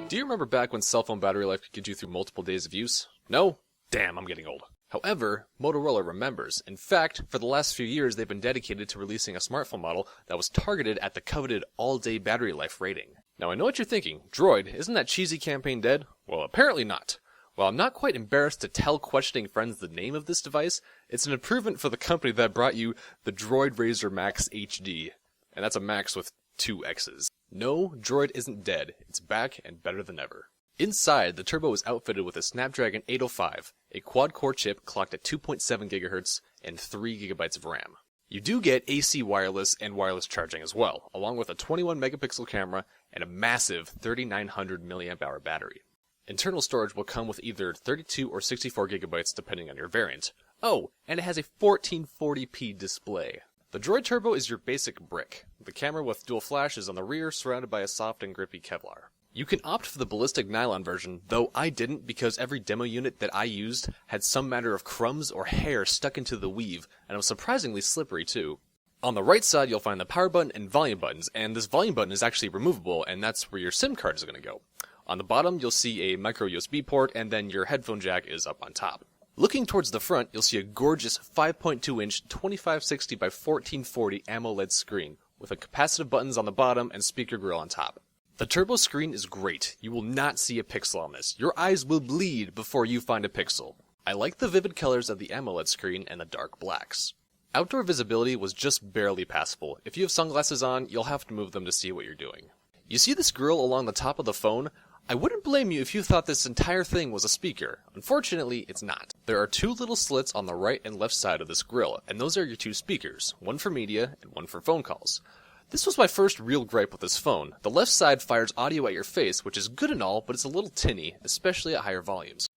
Do you remember back when cell phone battery life could get you through multiple days of use? No? Damn, I'm getting old. However, Motorola remembers. In fact, for the last few years they've been dedicated to releasing a smartphone model that was targeted at the coveted all-day battery life rating. Now I know what you're thinking, Droid, isn't that cheesy campaign dead? Well, apparently not. While I'm not quite embarrassed to tell questioning friends the name of this device, it's an improvement for the company that brought you the Droid Razr Max HD. And that's a Max with 2 X's. No, Droid isn't dead. It's back and better than ever. Inside, the Turbo is outfitted with a Snapdragon 805, a quad-core chip clocked at 2.7 GHz and 3 GB of RAM. You do get AC wireless and wireless charging as well, along with a 21 megapixel camera and a massive 3900 mAh battery. Internal storage will come with either 32 or 64 GB depending on your variant. Oh, and it has a 1440p display. The Droid Turbo is your basic brick, the camera with dual flashes on the rear surrounded by a soft and grippy Kevlar. You can opt for the ballistic nylon version, though I didn't because every demo unit that I used had some matter of crumbs or hair stuck into the weave, and it was surprisingly slippery too. On the right side you'll find the power button and volume buttons, and this volume button is actually removable, and that's where your SIM card is going to go. On the bottom you'll see a micro USB port, and then your headphone jack is up on top. Looking towards the front, you'll see a gorgeous 5.2-inch 2560 by 1440 AMOLED screen, with a capacitive buttons on the bottom and speaker grill on top. The Turbo screen is great. You will not see a pixel on this. Your eyes will bleed before you find a pixel. I like the vivid colors of the AMOLED screen and the dark blacks. Outdoor visibility was just barely passable. If you have sunglasses on, you'll have to move them to see what you're doing. You see this grill along the top of the phone? I wouldn't blame you if you thought this entire thing was a speaker. Unfortunately, it's not. There are 2 little slits on the right and left side of this grill, and those are your 2 speakers, one for media and one for phone calls. This was my first real gripe with this phone. The left side fires audio at your face, which is good and all, but it's a little tinny, especially at higher volumes.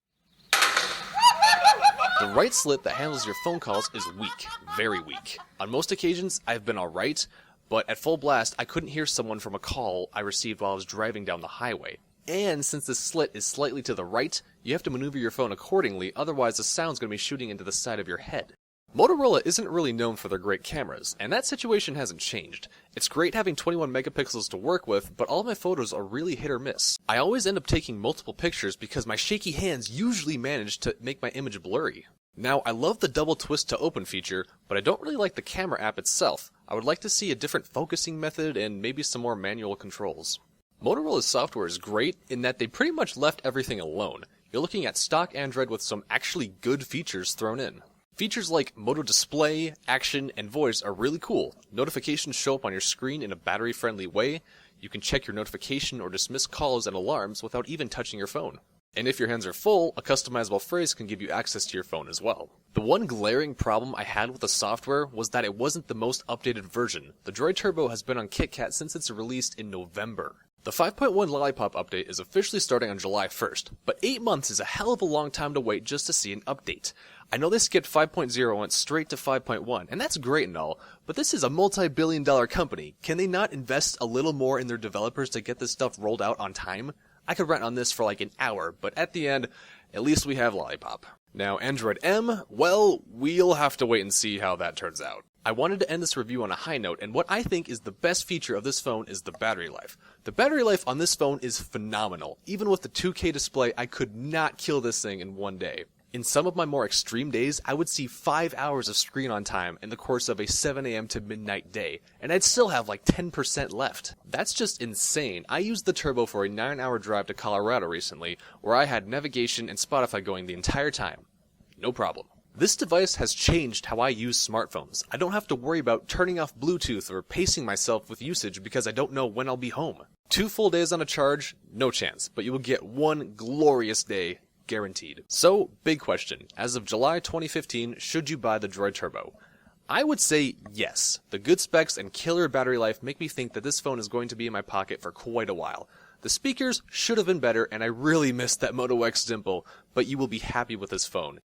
The right slit that handles your phone calls is weak, very weak. On most occasions, I've been alright, but at full blast, I couldn't hear someone from a call I received while I was driving down the highway. And since this slit is slightly to the right, you have to maneuver your phone accordingly, otherwise the sound's going to be shooting into the side of your head. Motorola isn't really known for their great cameras, and that situation hasn't changed. It's great having 21 megapixels to work with, but all of my photos are really hit or miss. I always end up taking multiple pictures because my shaky hands usually manage to make my image blurry. Now, I love the double twist to open feature, but I don't really like the camera app itself. I would like to see a different focusing method and maybe some more manual controls. Motorola's software is great in that they pretty much left everything alone. You're looking at stock Android with some actually good features thrown in. Features like Moto Display, Action, and Voice are really cool. Notifications show up on your screen in a battery-friendly way. You can check your notification or dismiss calls and alarms without even touching your phone. And if your hands are full, a customizable phrase can give you access to your phone as well. The one glaring problem I had with the software was that it wasn't the most updated version. The Droid Turbo has been on KitKat since it's released in November. The 5.1 Lollipop update is officially starting on July 1st, but 8 months is a hell of a long time to wait just to see an update. I know they skipped 5.0 and went straight to 5.1, and that's great and all, but this is a multi-billion-dollar company. Can they not invest a little more in their developers to get this stuff rolled out on time? I could rant on this for like an hour, but at the end, at least we have Lollipop. Now, Android M, well, we'll have to wait and see how that turns out. I wanted to end this review on a high note, and what I think is the best feature of this phone is the battery life. The battery life on this phone is phenomenal. Even with the 2K display, I could not kill this thing in one day. In some of my more extreme days, I would see 5 hours of screen on time in the course of a 7 a.m. to midnight day, and I'd still have like 10% left. That's just insane. I used the Turbo for a 9-hour drive to Colorado recently, where I had navigation and Spotify going the entire time. No problem. This device has changed how I use smartphones. I don't have to worry about turning off Bluetooth or pacing myself with usage because I don't know when I'll be home. 2 full days on a charge? No chance, but you will get 1 glorious day, guaranteed. So, big question. As of July 2015, should you buy the Droid Turbo? I would say yes. The good specs and killer battery life make me think that this phone is going to be in my pocket for quite a while. The speakers should have been better, and I really missed that Moto X dimple, but you will be happy with this phone.